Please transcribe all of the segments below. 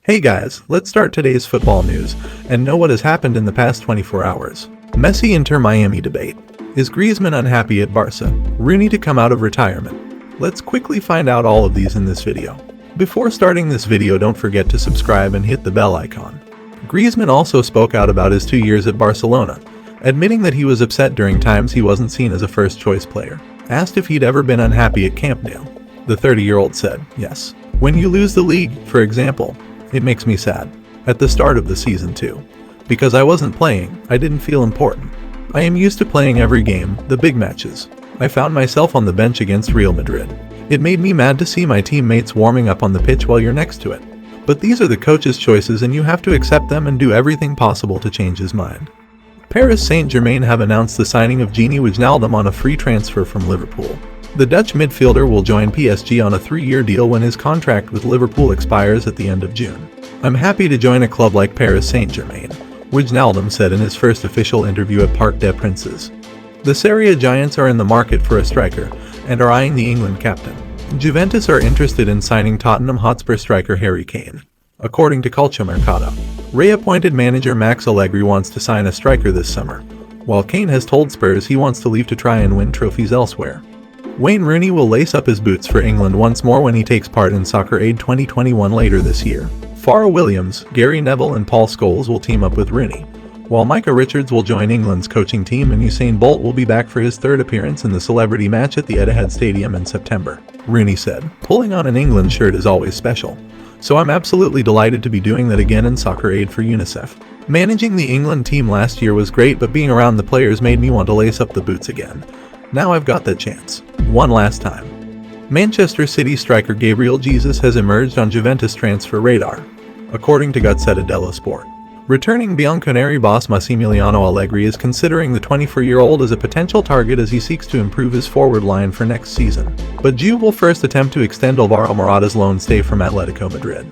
Hey guys, let's start today's football news and know what has happened in the past 24 hours. Messi Inter Miami debate. Is Griezmann unhappy at Barca? Rooney to come out of retirement. Let's quickly find out all of these in this video. Before starting this video, don't forget to subscribe and hit the bell icon. Griezmann also spoke out about his 2 years at Barcelona, admitting that he was upset during times he wasn't seen as a first-choice player. Asked if he'd ever been unhappy at Camp Nou, the 30-year-old said, "Yes. When you lose the league, for example, it makes me sad. At the start of the season too. Because I wasn't playing, I didn't feel important. I am used to playing every game, the big matches. I found myself on the bench against Real Madrid. It made me mad to see my teammates warming up on the pitch while you're next to it. But these are the coach's choices and you have to accept them and do everything possible to change his mind." Paris Saint-Germain have announced the signing of Gini Wijnaldum on a free transfer from Liverpool. The Dutch midfielder will join PSG on a 3-year deal when his contract with Liverpool expires at the end of June. "I'm happy to join a club like Paris Saint-Germain," Wijnaldum said in his first official interview at Parc des Princes. The Serie A giants are in the market for a striker and are eyeing the England captain. Juventus are interested in signing Tottenham Hotspur striker Harry Kane. According to Calciomercato, Ray-appointed manager Max Allegri wants to sign a striker this summer, while Kane has told Spurs he wants to leave to try and win trophies elsewhere. Wayne Rooney will lace up his boots for England once more when he takes part in Soccer Aid 2021 later this year. Pharrell Williams, Gary Neville and Paul Scholes will team up with Rooney, while Micah Richards will join England's coaching team and Usain Bolt will be back for his third appearance in the celebrity match at the Etihad Stadium in September. Rooney said, "Pulling on an England shirt is always special, so I'm absolutely delighted to be doing that again in Soccer Aid for UNICEF. Managing the England team last year was great, but being around the players made me want to lace up the boots again. Now I've got that chance. One last time." Manchester City striker Gabriel Jesus has emerged on Juventus transfer radar, according to Gazzetta dello Sport. Returning Bianconeri boss Massimiliano Allegri is considering the 24-year-old as a potential target as he seeks to improve his forward line for next season. But Juve will first attempt to extend Alvaro Morata's loan stay from Atletico Madrid.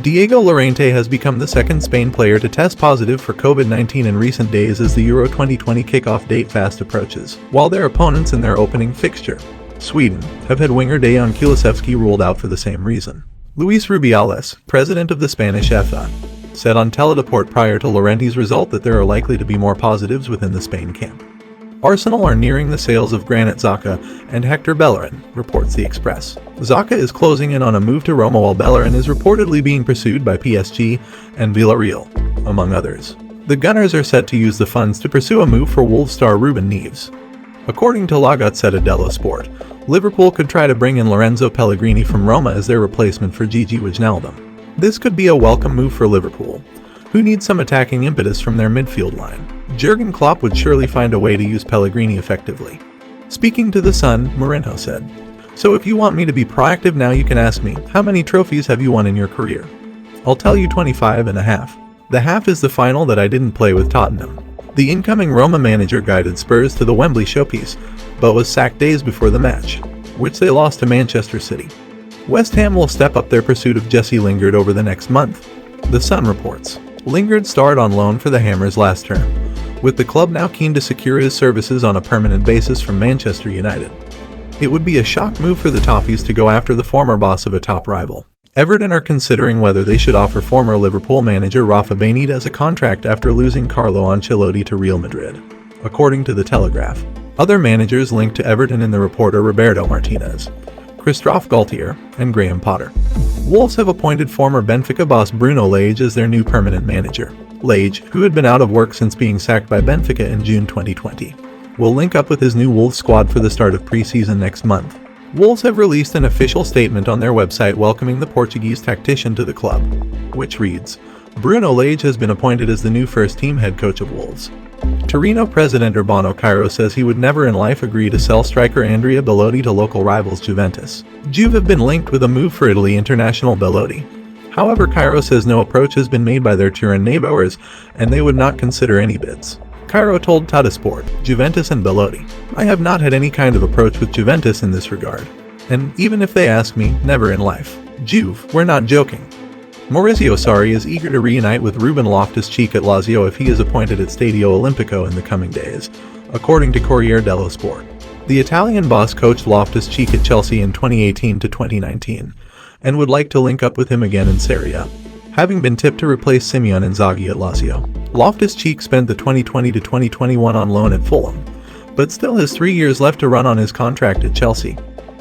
Diego Llorente has become the second Spain player to test positive for COVID-19 in recent days as the Euro 2020 kickoff date fast approaches, while their opponents in their opening fixture, Sweden, have had winger Dejan Kulusevski ruled out for the same reason. Luis Rubiales, president of the Spanish FA, said on Teledeporte prior to Llorente's result that there are likely to be more positives within the Spain camp. Arsenal are nearing the sales of Granit Xhaka and Hector Bellerin, reports the Express. Xhaka is closing in on a move to Roma while Bellerin is reportedly being pursued by PSG and Villarreal, among others. The Gunners are set to use the funds to pursue a move for Wolves star Ruben Neves. According to La Gazzetta dello Sport, Liverpool could try to bring in Lorenzo Pellegrini from Roma as their replacement for Gini Wijnaldum. This could be a welcome move for Liverpool, who need some attacking impetus from their midfield line. Jurgen Klopp would surely find a way to use Pellegrini effectively. Speaking to The Sun, Mourinho said, "So if you want me to be proactive now, you can ask me, how many trophies have you won in your career? I'll tell you 25 and a half. The half is the final that I didn't play with Tottenham." The incoming Roma manager guided Spurs to the Wembley showpiece, but was sacked days before the match, which they lost to Manchester City. West Ham will step up their pursuit of Jesse Lingard over the next month. The Sun reports, Lingard starred on loan for the Hammers last term, with the club now keen to secure his services on a permanent basis from Manchester United. It would be a shock move for the Toffees to go after the former boss of a top rival. Everton are considering whether they should offer former Liverpool manager Rafa Benitez a contract after losing Carlo Ancelotti to Real Madrid, according to The Telegraph. Other managers linked to Everton in the report are Roberto Martinez, Christophe Galtier, and Graham Potter. Wolves have appointed former Benfica boss Bruno Lage as their new permanent manager. Lage, who had been out of work since being sacked by Benfica in June 2020, will link up with his new Wolves squad for the start of pre-season next month. Wolves have released an official statement on their website welcoming the Portuguese tactician to the club, which reads, "Bruno Lage has been appointed as the new first-team head coach of Wolves." Torino president Urbano Cairo says he would never in life agree to sell striker Andrea Belotti to local rivals Juventus. Juve have been linked with a move for Italy international Belotti. However, Cairo says no approach has been made by their Turin neighbors and they would not consider any bids. Cairo told Tuttosport, "Juventus and Belotti. I have not had any kind of approach with Juventus in this regard. And even if they ask me, never in life. Juve, we're not joking." Maurizio Sarri is eager to reunite with Ruben Loftus-Cheek at Lazio if he is appointed at Stadio Olimpico in the coming days, according to Corriere dello Sport. The Italian boss coached Loftus-Cheek at Chelsea in 2018 to 2019, and would like to link up with him again in Serie A. having been tipped to replace Simone Inzaghi at Lazio. Loftus-Cheek spent the 2020 to 2021 on loan at Fulham, but still has 3 years left to run on his contract at Chelsea.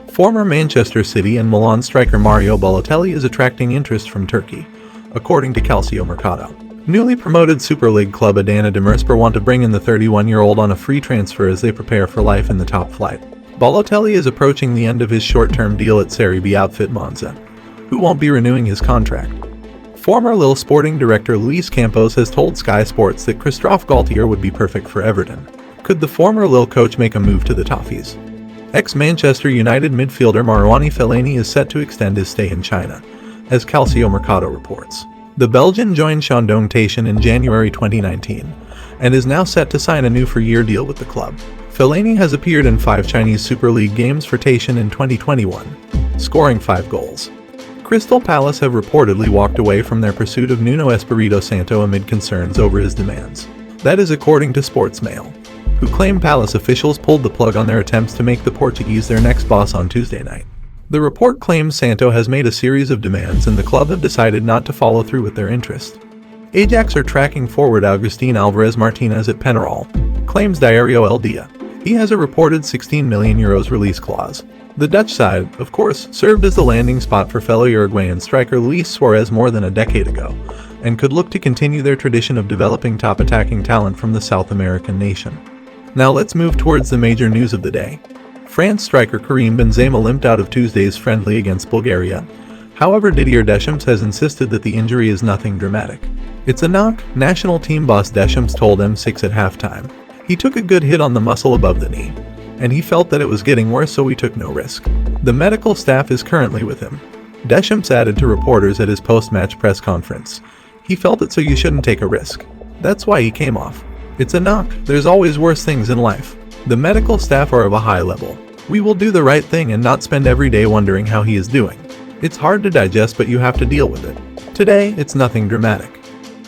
Former Manchester City and Milan striker Mario Balotelli is attracting interest from Turkey, according to Calciomercato. Newly promoted Super League club Adana Demirspor want to bring in the 31-year-old on a free transfer as they prepare for life in the top flight. Balotelli is approaching the end of his short-term deal at Serie B outfit Monza, who won't be renewing his contract. Former Lille sporting director Luis Campos has told Sky Sports that Christophe Galtier would be perfect for Everton. Could the former Lille coach make a move to the Toffees? Ex-Manchester United midfielder Marouane Fellaini is set to extend his stay in China, as Calciomercato reports. The Belgian joined Shandong Taishan in January 2019, and is now set to sign a new 4-year deal with the club. Fellaini has appeared in 5 Chinese Super League games for Taishan in 2021, scoring 5 goals. Crystal Palace have reportedly walked away from their pursuit of Nuno Espirito Santo amid concerns over his demands. That is according to Sportsmail, who claim Palace officials pulled the plug on their attempts to make the Portuguese their next boss on Tuesday night. The report claims Santo has made a series of demands and the club have decided not to follow through with their interest. Ajax are tracking forward Agustin Alvarez Martinez at Penarol, claims Diario El Dia. He has a reported €16 million release clause. The Dutch side, of course, served as the landing spot for fellow Uruguayan striker Luis Suarez more than a decade ago, and could look to continue their tradition of developing top attacking talent from the South American nation. Now let's move towards the major news of the day. France striker Karim Benzema limped out of Tuesday's friendly against Bulgaria. However, Didier Deschamps has insisted that the injury is nothing dramatic. It's a knock, national team boss Deschamps told M6 at halftime. He took a good hit on the muscle above the knee, and he felt that it was getting worse, so we took no risk. The medical staff is currently with him. Deschamps added to reporters at his post-match press conference, "He felt it, so you shouldn't take a risk. That's why he came off. It's a knock, there's always worse things in life. The medical staff are of a high level. We will do the right thing and not spend every day wondering how he is doing. It's hard to digest, but you have to deal with it. Today, it's nothing dramatic."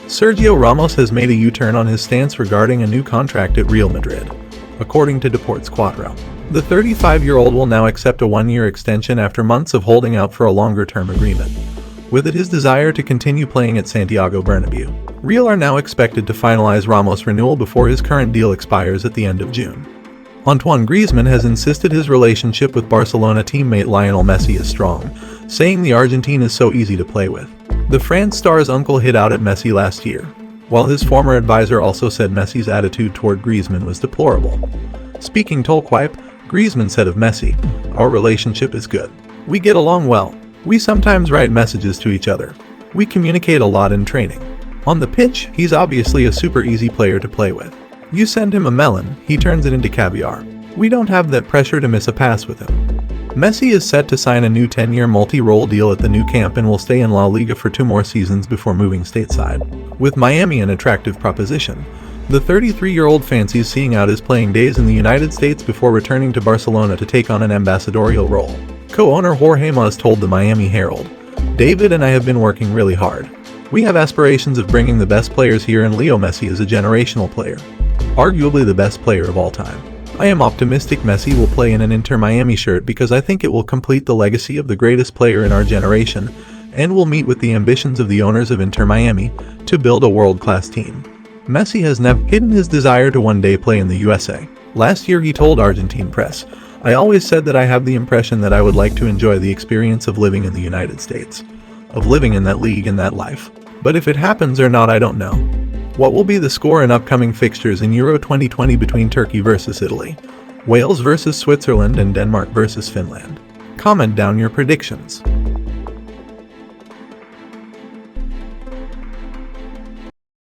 Sergio Ramos has made a U-turn on his stance regarding a new contract at Real Madrid, according to Deportes Cuatro. The 35-year-old will now accept a 1-year extension after months of holding out for a longer-term agreement, with it his desire to continue playing at Santiago Bernabeu. Real are now expected to finalize Ramos' renewal before his current deal expires at the end of June. Antoine Griezmann has insisted his relationship with Barcelona teammate Lionel Messi is strong, saying the Argentine is so easy to play with. The France star's uncle hit out at Messi last year, while his former advisor also said Messi's attitude toward Griezmann was deplorable. Speaking Tolkwipe, Griezmann said of Messi, "Our relationship is good. We get along well. We sometimes write messages to each other. We communicate a lot in training. On the pitch, he's obviously a super easy player to play with. You send him a melon, he turns it into caviar. We don't have that pressure to miss a pass with him." Messi is set to sign a new 10-year multi-role deal at the Nou Camp and will stay in La Liga for 2 more seasons before moving stateside. With Miami an attractive proposition, the 33-year-old fancies seeing out his playing days in the United States before returning to Barcelona to take on an ambassadorial role. Co-owner Jorge Mas told the Miami Herald, "David and I have been working really hard. We have aspirations of bringing the best players here, and Leo Messi is a generational player, arguably the best player of all time. I am optimistic Messi will play in an Inter Miami shirt because I think it will complete the legacy of the greatest player in our generation and will meet with the ambitions of the owners of Inter Miami to build a world-class team." Messi has never hidden his desire to one day play in the USA. Last year he told Argentine press, "I always said that I have the impression that I would like to enjoy the experience of living in the United States, of living in that league and that life. But if it happens or not, I don't know." What will be the score in upcoming fixtures in Euro 2020 between Turkey versus Italy, Wales versus Switzerland, and Denmark versus Finland? Comment down your predictions.